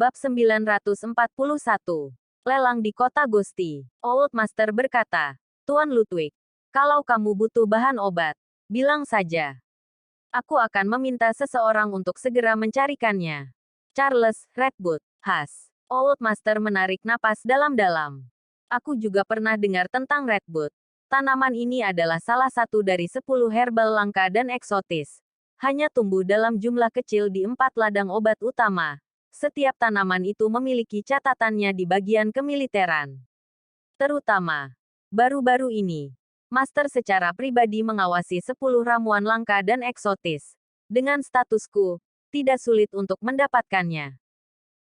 Bab 941. Lelang di kota Gusti. Old Master berkata, Tuan Ludwig, kalau kamu butuh bahan obat, bilang saja. Aku akan meminta seseorang untuk segera mencarikannya. Charles Redwood, Has. Old Master menarik napas dalam-dalam. Aku juga pernah dengar tentang Redwood. Tanaman ini adalah salah satu dari 10 herbal langka dan eksotis. Hanya tumbuh dalam jumlah kecil di 4 ladang obat utama. Setiap tanaman itu memiliki catatannya di bagian kemiliteran. Terutama, baru-baru ini, Master secara pribadi mengawasi 10 ramuan langka dan eksotis. Dengan statusku, tidak sulit untuk mendapatkannya.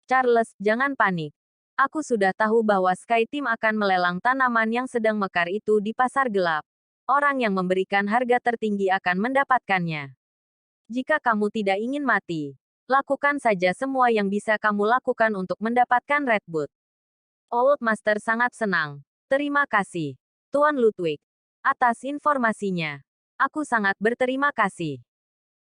Charles, jangan panik. Aku sudah tahu bahwa Sky Team akan melelang tanaman yang sedang mekar itu di pasar gelap. Orang yang memberikan harga tertinggi akan mendapatkannya. Jika kamu tidak ingin mati, lakukan saja semua yang bisa kamu lakukan untuk mendapatkan Redwood. Old Master sangat senang. Terima kasih, Tuan Ludwig, atas informasinya. Aku sangat berterima kasih.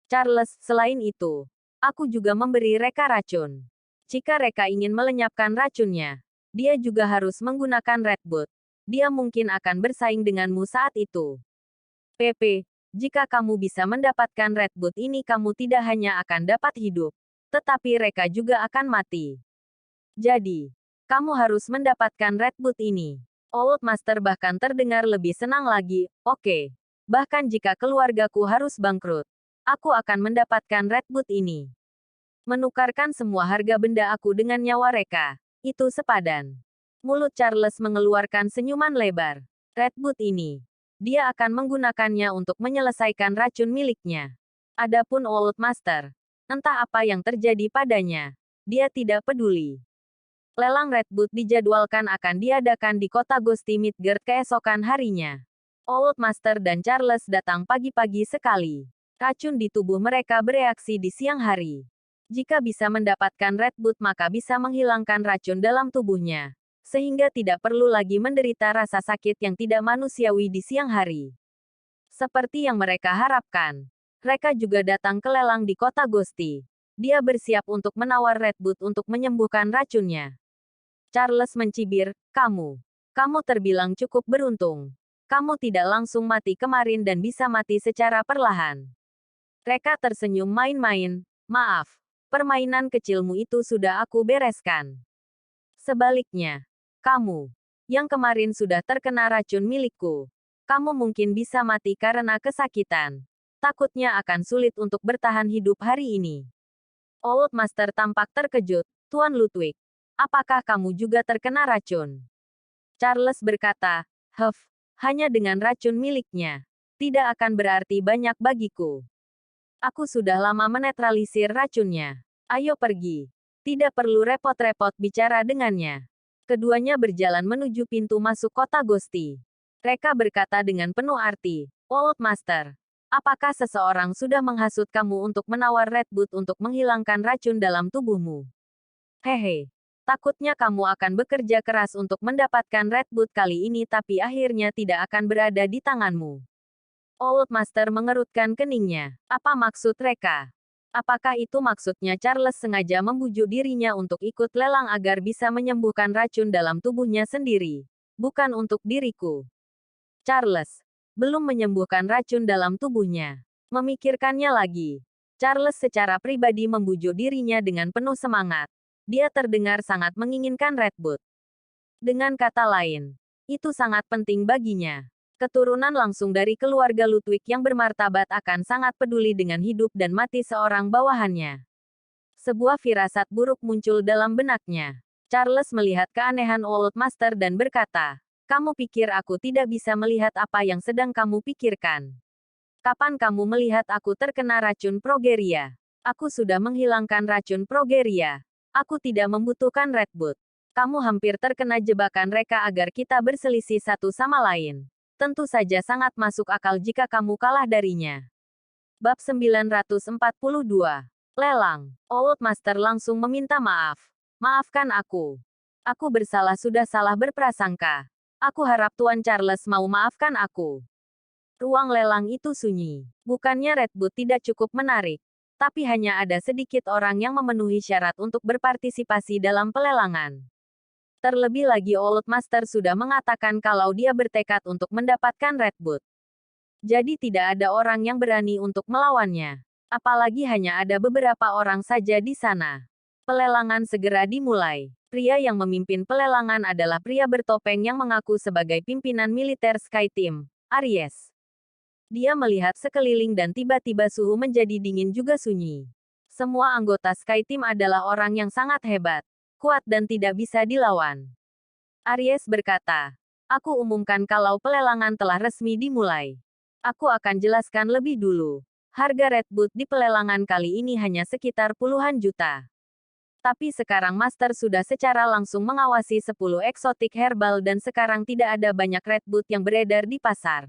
Charles, selain itu, aku juga memberi Reka racun. Jika Reka ingin melenyapkan racunnya, dia juga harus menggunakan Redwood. Dia mungkin akan bersaing denganmu saat itu. PP, jika kamu bisa mendapatkan Redwood ini, kamu tidak hanya akan dapat hidup, tetapi Reka juga akan mati. Jadi, kamu harus mendapatkan Redwood ini. Old Master bahkan terdengar lebih senang lagi. Oke. Bahkan jika keluargaku harus bangkrut, aku akan mendapatkan Redwood ini. Menukarkan semua harga benda aku dengan nyawa Reka, itu sepadan. Mulut Charles mengeluarkan senyuman lebar. Redwood ini, dia akan menggunakannya untuk menyelesaikan racun miliknya. Adapun Old Master, entah apa yang terjadi padanya, dia tidak peduli. Lelang Redwood dijadwalkan akan diadakan di kota Gusti Midgard keesokan harinya. Old Master dan Charles datang pagi-pagi sekali. Racun di tubuh mereka bereaksi di siang hari. Jika bisa mendapatkan Redwood, maka bisa menghilangkan racun dalam tubuhnya, sehingga tidak perlu lagi menderita rasa sakit yang tidak manusiawi di siang hari. Seperti yang mereka harapkan, Reka juga datang ke lelang di kota Gusti. Dia bersiap untuk menawar Redwood untuk menyembuhkan racunnya. Charles mencibir, kamu terbilang cukup beruntung. Kamu tidak langsung mati kemarin dan bisa mati secara perlahan. Reka tersenyum main-main, maaf, permainan kecilmu itu sudah aku bereskan. Sebaliknya, kamu, yang kemarin sudah terkena racun milikku, kamu mungkin bisa mati karena kesakitan. Takutnya akan sulit untuk bertahan hidup hari ini. Old Master tampak terkejut. Tuan Ludwig, apakah kamu juga terkena racun? Charles berkata, hanya dengan racun miliknya. Tidak akan berarti banyak bagiku. Aku sudah lama menetralisir racunnya. Ayo pergi. Tidak perlu repot-repot bicara dengannya. Keduanya berjalan menuju pintu masuk kota Gusti. Reka berkata dengan penuh arti, Old Master, apakah seseorang sudah menghasut kamu untuk menawar Redwood untuk menghilangkan racun dalam tubuhmu? Hehe, takutnya kamu akan bekerja keras untuk mendapatkan Redwood kali ini tapi akhirnya tidak akan berada di tanganmu. Old Master mengerutkan keningnya. Apa maksud Reka? Apakah itu maksudnya Charles sengaja membujuk dirinya untuk ikut lelang agar bisa menyembuhkan racun dalam tubuhnya sendiri? Bukan untuk diriku. Charles belum menyembuhkan racun dalam tubuhnya. Memikirkannya lagi. Charles secara pribadi membujuk dirinya dengan penuh semangat. Dia terdengar sangat menginginkan Redwood. Dengan kata lain, itu sangat penting baginya. Keturunan langsung dari keluarga Ludwig yang bermartabat akan sangat peduli dengan hidup dan mati seorang bawahannya. Sebuah firasat buruk muncul dalam benaknya. Charles melihat keanehan Old Master dan berkata, kamu pikir aku tidak bisa melihat apa yang sedang kamu pikirkan? Kapan kamu melihat aku terkena racun progeria? Aku sudah menghilangkan racun progeria. Aku tidak membutuhkan Redwood. Kamu hampir terkena jebakan Reka agar kita berselisih satu sama lain. Tentu saja sangat masuk akal jika kamu kalah darinya. Bab 942. Lelang. Old Master langsung meminta maaf. Maafkan aku. Aku bersalah, sudah salah berprasangka. Aku harap Tuan Charles mau maafkan aku. Ruang lelang itu sunyi. Bukannya Redwood tidak cukup menarik. Tapi hanya ada sedikit orang yang memenuhi syarat untuk berpartisipasi dalam pelelangan. Terlebih lagi Old Master sudah mengatakan kalau dia bertekad untuk mendapatkan Red Boot. Jadi tidak ada orang yang berani untuk melawannya. Apalagi hanya ada beberapa orang saja di sana. Pelelangan segera dimulai. Pria yang memimpin pelelangan adalah pria bertopeng yang mengaku sebagai pimpinan militer Sky Team, Aries. Dia melihat sekeliling dan tiba-tiba suhu menjadi dingin juga sunyi. Semua anggota Sky Team adalah orang yang sangat hebat, kuat dan tidak bisa dilawan. Aries berkata, "Aku umumkan kalau pelelangan telah resmi dimulai. Aku akan jelaskan lebih dulu. Harga Red Boot di pelelangan kali ini hanya sekitar puluhan juta. Tapi sekarang Master sudah secara langsung mengawasi 10 eksotik herbal dan sekarang tidak ada banyak Red Boot yang beredar di pasar.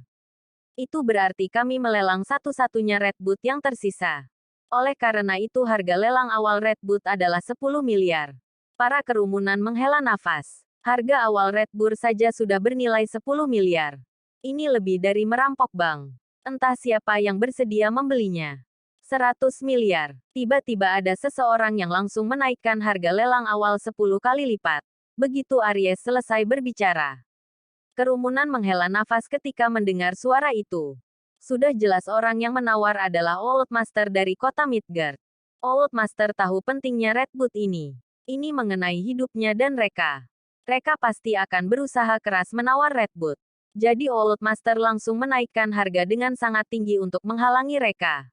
Itu berarti kami melelang satu-satunya Red Boot yang tersisa. Oleh karena itu harga lelang awal Red Boot adalah 10 miliar. Para kerumunan menghela nafas. Harga awal Red Boot saja sudah bernilai 10 miliar. Ini lebih dari merampok bank. Entah siapa yang bersedia membelinya. 100 miliar. Tiba-tiba ada seseorang yang langsung menaikkan harga lelang awal 10 kali lipat. Begitu Aries selesai berbicara. Kerumunan menghela nafas ketika mendengar suara itu. Sudah jelas orang yang menawar adalah Old Master dari kota Midgard. Old Master tahu pentingnya Red Boot ini. Ini mengenai hidupnya dan Reka. Reka pasti akan berusaha keras menawar Red Boot. Jadi Old Master langsung menaikkan harga dengan sangat tinggi untuk menghalangi Reka.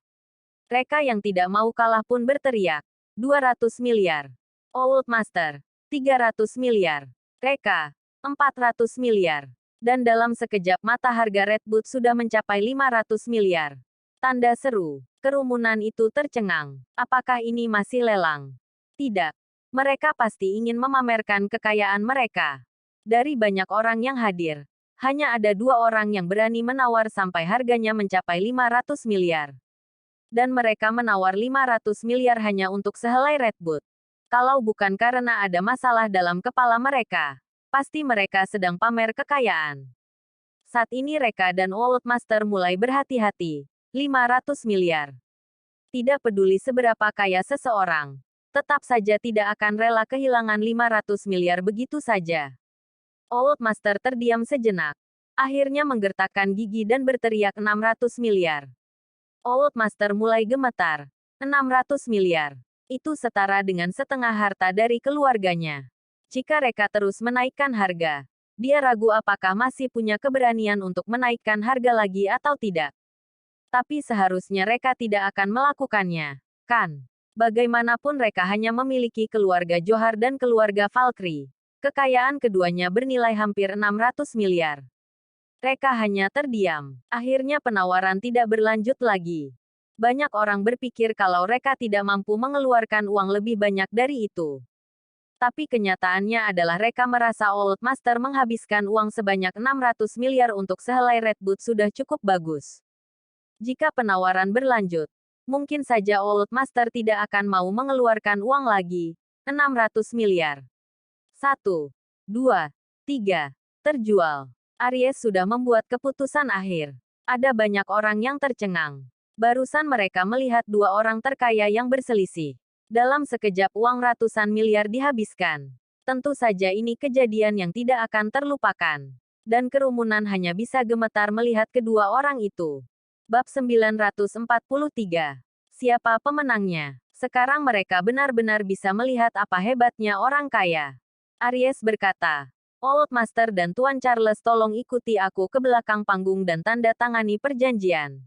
Reka yang tidak mau kalah pun berteriak. 200 miliar. Old Master. 300 miliar. Reka. 400 miliar. Dan dalam sekejap mata harga Red Boot sudah mencapai 500 miliar. Tanda seru. Kerumunan itu tercengang. Apakah ini masih lelang? Tidak. Mereka pasti ingin memamerkan kekayaan mereka. Dari banyak orang yang hadir, hanya ada 2 orang yang berani menawar sampai harganya mencapai 500 miliar. Dan mereka menawar 500 miliar hanya untuk sehelai Red Boot. Kalau bukan karena ada masalah dalam kepala mereka, pasti mereka sedang pamer kekayaan. Saat ini Reka dan Old Master mulai berhati-hati. 500 miliar. Tidak peduli seberapa kaya seseorang, tetap saja tidak akan rela kehilangan 500 miliar begitu saja. Old Master terdiam sejenak. Akhirnya menggertakkan gigi dan berteriak 600 miliar. Old Master mulai gemetar. 600 miliar. Itu setara dengan setengah harta dari keluarganya. Jika Reka terus menaikkan harga, dia ragu apakah masih punya keberanian untuk menaikkan harga lagi atau tidak. Tapi seharusnya Reka tidak akan melakukannya, kan? Bagaimanapun Reka hanya memiliki keluarga Johar dan keluarga Valkyrie. Kekayaan keduanya bernilai hampir 600 miliar. Reka hanya terdiam. Akhirnya penawaran tidak berlanjut lagi. Banyak orang berpikir kalau Reka tidak mampu mengeluarkan uang lebih banyak dari itu. Tapi kenyataannya adalah Reka merasa Old Master menghabiskan uang sebanyak 600 miliar untuk sehelai Red Boot sudah cukup bagus. Jika penawaran berlanjut, mungkin saja Old Master tidak akan mau mengeluarkan uang lagi. 600 miliar. 1, 2, 3. Terjual. Aries sudah membuat keputusan akhir. Ada banyak orang yang tercengang. Barusan mereka melihat 2 orang terkaya yang berselisih. Dalam sekejap uang ratusan miliar dihabiskan. Tentu saja ini kejadian yang tidak akan terlupakan. Dan kerumunan hanya bisa gemetar melihat kedua orang itu. Bab 943. Siapa pemenangnya? Sekarang mereka benar-benar bisa melihat apa hebatnya orang kaya. Aries berkata, Old Master dan Tuan Charles tolong ikuti aku ke belakang panggung dan tanda tangani perjanjian.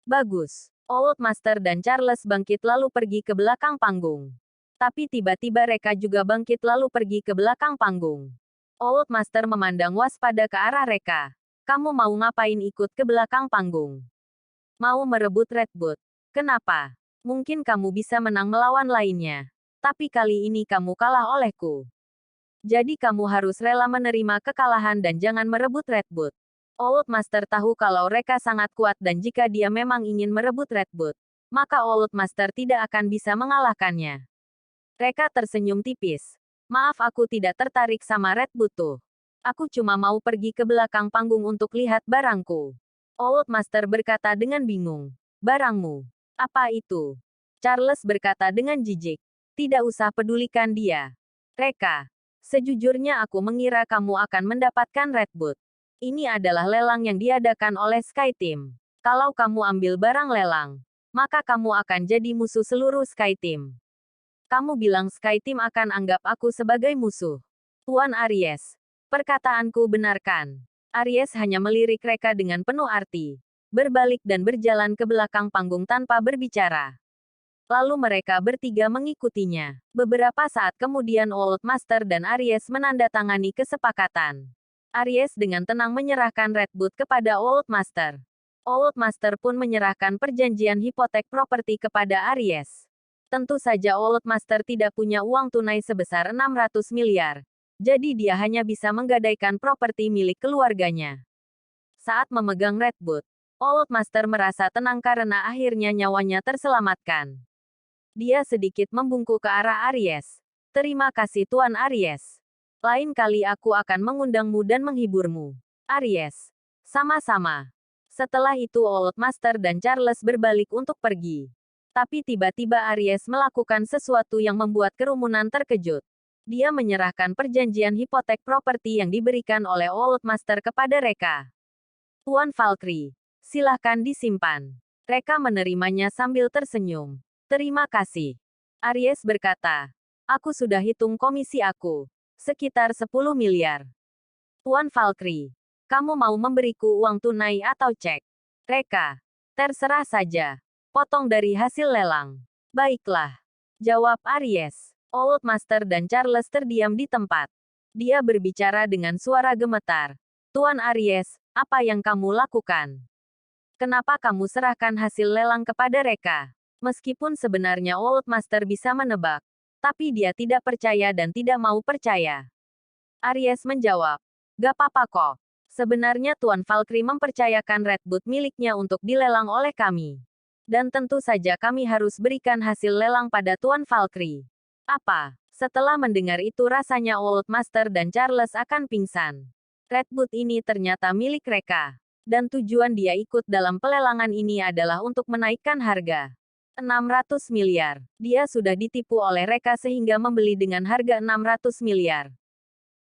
Bagus. Old Master dan Charles bangkit lalu pergi ke belakang panggung. Tapi tiba-tiba Reka juga bangkit lalu pergi ke belakang panggung. Old Master memandang waspada ke arah Reka. Kamu mau ngapain ikut ke belakang panggung? Mau merebut Red Boot? Kenapa? Mungkin kamu bisa menang melawan lainnya. Tapi kali ini kamu kalah olehku. Jadi kamu harus rela menerima kekalahan dan jangan merebut Red Boot. Old Master tahu kalau Reka sangat kuat dan jika dia memang ingin merebut Red Boot, maka Old Master tidak akan bisa mengalahkannya. Reka tersenyum tipis. Maaf aku tidak tertarik sama Red Boot tuh. Aku cuma mau pergi ke belakang panggung untuk lihat barangku. Old Master berkata dengan bingung. Barangmu? Apa itu? Charles berkata dengan jijik. Tidak usah pedulikan dia. Reka, sejujurnya aku mengira kamu akan mendapatkan Red Boot. Ini adalah lelang yang diadakan oleh Sky Team. Kalau kamu ambil barang lelang, maka kamu akan jadi musuh seluruh Sky Team. Kamu bilang Sky Team akan anggap aku sebagai musuh. Tuan Aries, perkataanku benarkan. Aries hanya melirik Reka dengan penuh arti, berbalik dan berjalan ke belakang panggung tanpa berbicara. Lalu mereka bertiga mengikutinya. Beberapa saat kemudian Old Master dan Aries menandatangani kesepakatan. Aries dengan tenang menyerahkan Red Boot kepada Old Master. Old Master pun menyerahkan perjanjian hipotek properti kepada Aries. Tentu saja Old Master tidak punya uang tunai sebesar 600 miliar. Jadi dia hanya bisa menggadaikan properti milik keluarganya. Saat memegang Red Boot, Old Master merasa tenang karena akhirnya nyawanya terselamatkan. Dia sedikit membungkuk ke arah Aries. Terima kasih Tuan Aries. Lain kali aku akan mengundangmu dan menghiburmu. Aries. Sama-sama. Setelah itu Old Master dan Charles berbalik untuk pergi. Tapi tiba-tiba Aries melakukan sesuatu yang membuat kerumunan terkejut. Dia menyerahkan perjanjian hipotek properti yang diberikan oleh Old Master kepada Reka. Tuan Valkyrie, silahkan disimpan. Reka menerimanya sambil tersenyum. Terima kasih. Aries berkata, aku sudah hitung komisi aku. Sekitar 10 miliar. Tuan Valkyrie, kamu mau memberiku uang tunai atau cek? Reka, terserah saja. Potong dari hasil lelang. Baiklah. Jawab Aries. Old Master dan Charles terdiam di tempat. Dia berbicara dengan suara gemetar. Tuan Aries, apa yang kamu lakukan? Kenapa kamu serahkan hasil lelang kepada Reka? Meskipun sebenarnya Old Master bisa menebak, tapi dia tidak percaya dan tidak mau percaya. Aries menjawab, gak apa-apa kok. Sebenarnya Tuan Valkyrie mempercayakan Red Boot miliknya untuk dilelang oleh kami. Dan tentu saja kami harus berikan hasil lelang pada Tuan Valkyrie. Apa? Setelah mendengar itu rasanya Old Master dan Charles akan pingsan. Red Boot ini ternyata milik Reka. Dan tujuan dia ikut dalam pelelangan ini adalah untuk menaikkan harga. 600 miliar. Dia sudah ditipu oleh Reka sehingga membeli dengan harga 600 miliar.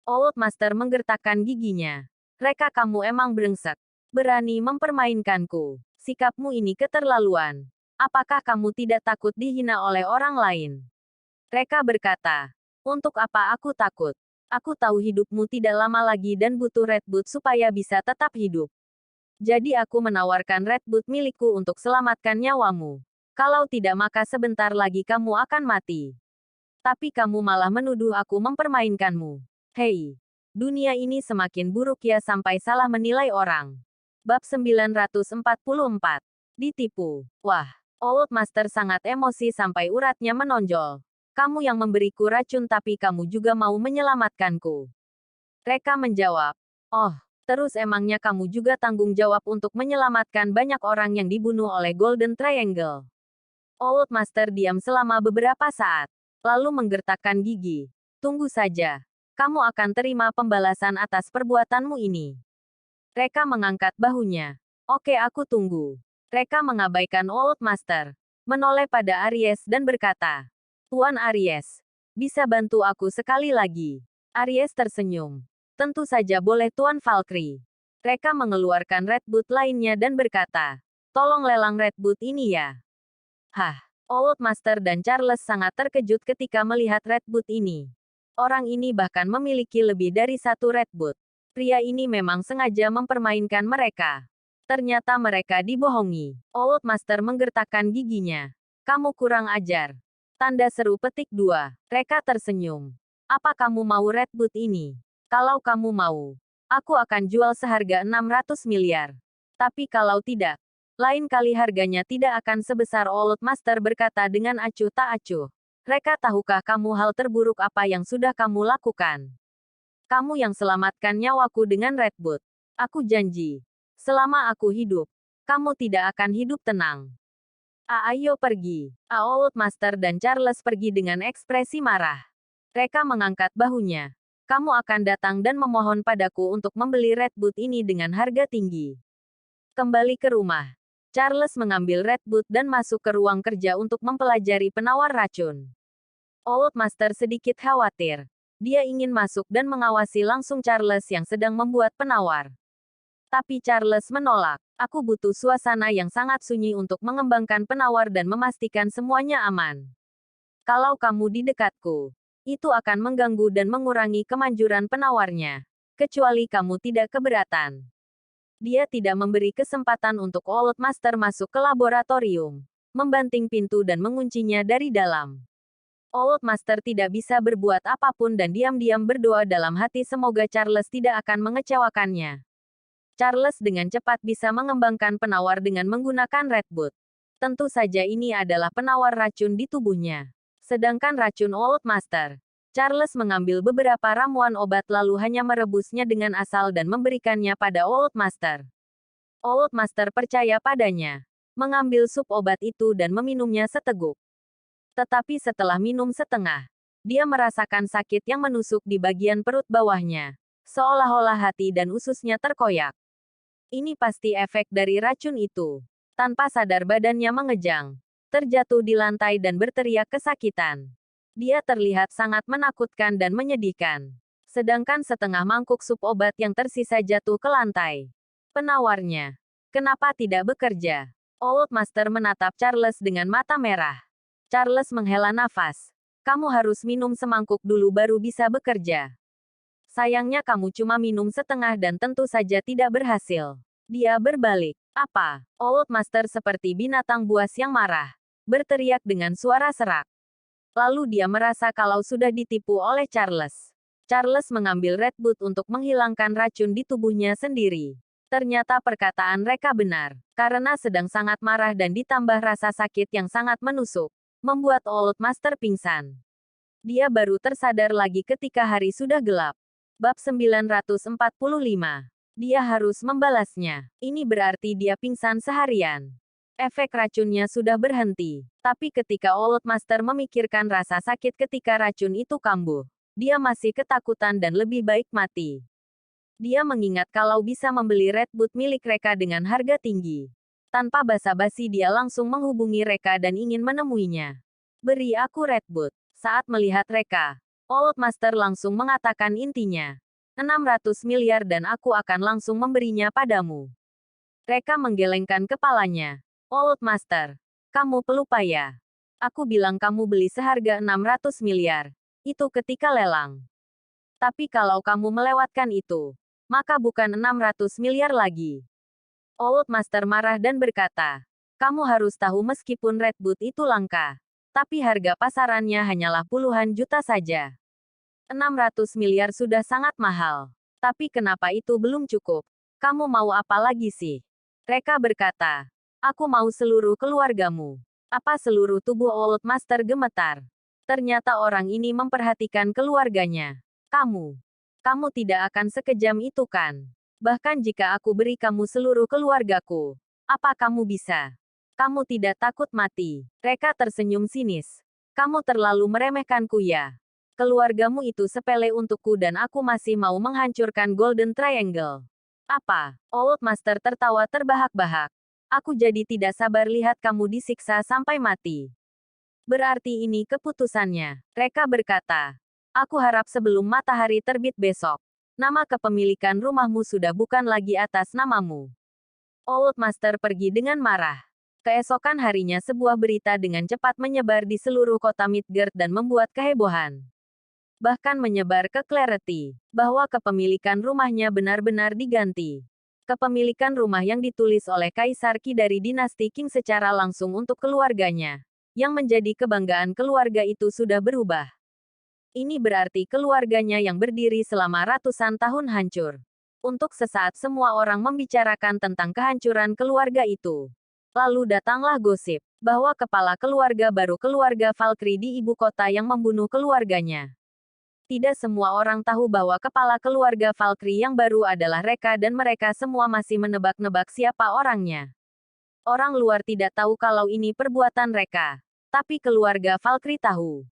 Old Master menggertakkan giginya. Reka, kamu emang brengsek. Berani mempermainkanku. Sikapmu ini keterlaluan. Apakah kamu tidak takut dihina oleh orang lain? Reka berkata, untuk apa aku takut? Aku tahu hidupmu tidak lama lagi dan butuh Red Boot supaya bisa tetap hidup. Jadi aku menawarkan Red Boot milikku untuk selamatkan nyawamu. Kalau tidak maka sebentar lagi kamu akan mati. Tapi kamu malah menuduh aku mempermainkanmu. Hei, dunia ini semakin buruk ya sampai salah menilai orang. Bab 944. Ditipu. Wah, Old Master sangat emosi sampai uratnya menonjol. Kamu yang memberiku racun tapi kamu juga mau menyelamatkanku. Reka menjawab, oh, terus emangnya kamu juga tanggung jawab untuk menyelamatkan banyak orang yang dibunuh oleh Golden Triangle. Old Master diam selama beberapa saat, lalu menggertakkan gigi. Tunggu saja. Kamu akan terima pembalasan atas perbuatanmu ini. Reka mengangkat bahunya. Oke, aku tunggu. Reka mengabaikan Old Master, menoleh pada Aries dan berkata, Tuan Aries, bisa bantu aku sekali lagi? Aries tersenyum. Tentu saja boleh Tuan Valkyrie. Reka mengeluarkan Red Boot lainnya dan berkata, tolong lelang Red Boot ini ya. Hah, Old Master dan Charles sangat terkejut ketika melihat Red Boot ini. Orang ini bahkan memiliki lebih dari satu Red Boot. Pria ini memang sengaja mempermainkan mereka. Ternyata mereka dibohongi. Old Master menggertakkan giginya. Kamu kurang ajar. Tanda seru petik 2. Reka tersenyum. Apa kamu mau Red Boot ini? Kalau kamu mau, aku akan jual seharga 600 miliar. Tapi kalau tidak, lain kali harganya tidak akan sebesar. Old Master berkata dengan acuh tak acuh. Reka, tahukah kamu hal terburuk apa yang sudah kamu lakukan? Kamu yang selamatkan nyawaku dengan Red Boot. Aku janji, selama aku hidup, kamu tidak akan hidup tenang. Ayo pergi. Old Master dan Charles pergi dengan ekspresi marah. Reka mengangkat bahunya. Kamu akan datang dan memohon padaku untuk membeli Red Boot ini dengan harga tinggi. Kembali ke rumah. Charles mengambil Red Boot dan masuk ke ruang kerja untuk mempelajari penawar racun. Old Master sedikit khawatir. Dia ingin masuk dan mengawasi langsung Charles yang sedang membuat penawar. Tapi Charles menolak. Aku butuh suasana yang sangat sunyi untuk mengembangkan penawar dan memastikan semuanya aman. Kalau kamu di dekatku, itu akan mengganggu dan mengurangi kemanjuran penawarnya. Kecuali kamu tidak keberatan. Dia tidak memberi kesempatan untuk Old Master masuk ke laboratorium, membanting pintu dan menguncinya dari dalam. Old Master tidak bisa berbuat apapun dan diam-diam berdoa dalam hati semoga Charles tidak akan mengecewakannya. Charles dengan cepat bisa mengembangkan penawar dengan menggunakan Red Boot. Tentu saja ini adalah penawar racun di tubuhnya. Sedangkan racun Old Master. Charles mengambil beberapa ramuan obat lalu hanya merebusnya dengan asal dan memberikannya pada Old Master. Old Master percaya padanya. Mengambil sup obat itu dan meminumnya seteguk. Tetapi setelah minum setengah, dia merasakan sakit yang menusuk di bagian perut bawahnya. Seolah-olah hati dan ususnya terkoyak. Ini pasti efek dari racun itu. Tanpa sadar badannya mengejang, terjatuh di lantai dan berteriak kesakitan. Dia terlihat sangat menakutkan dan menyedihkan. Sedangkan setengah mangkuk sup obat yang tersisa jatuh ke lantai. Penawarnya. Kenapa tidak bekerja? Old Master menatap Charles dengan mata merah. Charles menghela nafas. Kamu harus minum semangkuk dulu baru bisa bekerja. Sayangnya kamu cuma minum setengah dan tentu saja tidak berhasil. Dia berbalik. Apa? Old Master seperti binatang buas yang marah. Berteriak dengan suara serak. Lalu dia merasa kalau sudah ditipu oleh Charles. Charles mengambil Red Boot untuk menghilangkan racun di tubuhnya sendiri. Ternyata perkataan mereka benar. Karena sedang sangat marah dan ditambah rasa sakit yang sangat menusuk. Membuat Old Master pingsan. Dia baru tersadar lagi ketika hari sudah gelap. Bab 945. Dia harus membalasnya. Ini berarti dia pingsan seharian. Efek racunnya sudah berhenti. Tapi ketika Old Master memikirkan rasa sakit ketika racun itu kambuh, dia masih ketakutan dan lebih baik mati. Dia mengingat kalau bisa membeli Red Boot milik Reka dengan harga tinggi. Tanpa basa-basi dia langsung menghubungi Reka dan ingin menemuinya. Beri aku Red Boot. Saat melihat Reka, Old Master langsung mengatakan intinya. 600 miliar dan aku akan langsung memberinya padamu. Reka menggelengkan kepalanya. Old Master, kamu pelupa ya? Aku bilang kamu beli seharga 600 miliar. Itu ketika lelang. Tapi kalau kamu melewatkan itu, maka bukan 600 miliar lagi. Old Master marah dan berkata, kamu harus tahu meskipun Red Boot itu langka, tapi harga pasarannya hanyalah puluhan juta saja. 600 miliar sudah sangat mahal. Tapi kenapa itu belum cukup? Kamu mau apa lagi sih? Reka berkata, aku mau seluruh keluargamu. Apa seluruh tubuh Old Master gemetar? Ternyata orang ini memperhatikan keluarganya. Kamu tidak akan sekejam itu kan? Bahkan jika aku beri kamu seluruh keluargaku, apa kamu bisa? Kamu tidak takut mati. Reka tersenyum sinis. Kamu terlalu meremehkanku ya. Keluargamu itu sepele untukku dan aku masih mau menghancurkan Golden Triangle. Apa? Old Master tertawa terbahak-bahak. Aku jadi tidak sabar lihat kamu disiksa sampai mati. Berarti ini keputusannya. Reka berkata. Aku harap sebelum matahari terbit besok, nama kepemilikan rumahmu sudah bukan lagi atas namamu. Old Master pergi dengan marah. Keesokan harinya sebuah berita dengan cepat menyebar di seluruh kota Midgard dan membuat kehebohan. Bahkan menyebar ke Clarity, bahwa kepemilikan rumahnya benar-benar diganti. Kepemilikan rumah yang ditulis oleh Kaisar Qi dari dinasti Qing secara langsung untuk keluarganya, yang menjadi kebanggaan keluarga itu sudah berubah. Ini berarti keluarganya yang berdiri selama ratusan tahun hancur. Untuk sesaat semua orang membicarakan tentang kehancuran keluarga itu. Lalu datanglah gosip, bahwa kepala keluarga baru keluarga Valkyrie di ibu kota yang membunuh keluarganya. Tidak semua orang tahu bahwa kepala keluarga Valkyrie yang baru adalah Reka dan mereka semua masih menebak-nebak siapa orangnya. Orang luar tidak tahu kalau ini perbuatan Reka. Tapi keluarga Valkyrie tahu.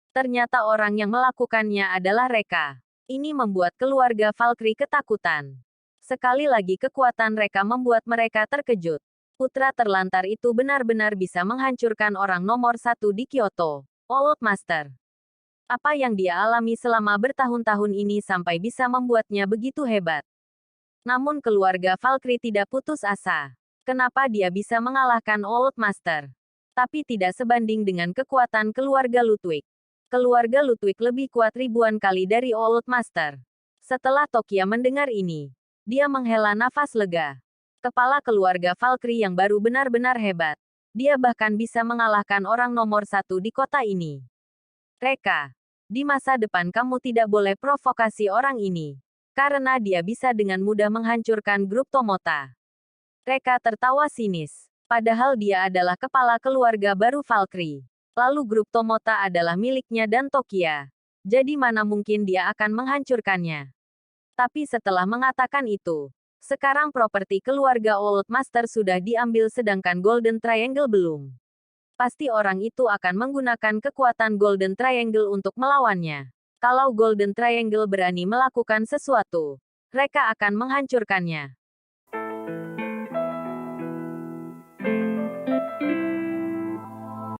Ternyata orang yang melakukannya adalah Reka. Ini membuat keluarga Valkyrie ketakutan. Sekali lagi kekuatan Reka membuat mereka terkejut. Putra terlantar itu benar-benar bisa menghancurkan orang nomor satu di Kyoto. Old Master. Apa yang dia alami selama bertahun-tahun ini sampai bisa membuatnya begitu hebat. Namun keluarga Valkyrie tidak putus asa. Kenapa dia bisa mengalahkan Old Master? Tapi tidak sebanding dengan kekuatan keluarga Ludwig. Keluarga Ludwig lebih kuat ribuan kali dari Old Master. Setelah Tokia mendengar ini, dia menghela nafas lega. Kepala keluarga Valkyrie yang baru benar-benar hebat. Dia bahkan bisa mengalahkan orang nomor satu di kota ini. Reka, di masa depan kamu tidak boleh provokasi orang ini. Karena dia bisa dengan mudah menghancurkan grup Tomota. Reka tertawa sinis. Padahal dia adalah kepala keluarga baru Valkyrie. Lalu grup Tomota adalah miliknya dan Tokia. Jadi mana mungkin dia akan menghancurkannya. Tapi setelah mengatakan itu, sekarang properti keluarga Old Master sudah diambil sedangkan Golden Triangle belum. Pasti orang itu akan menggunakan kekuatan Golden Triangle untuk melawannya. Kalau Golden Triangle berani melakukan sesuatu, mereka akan menghancurkannya.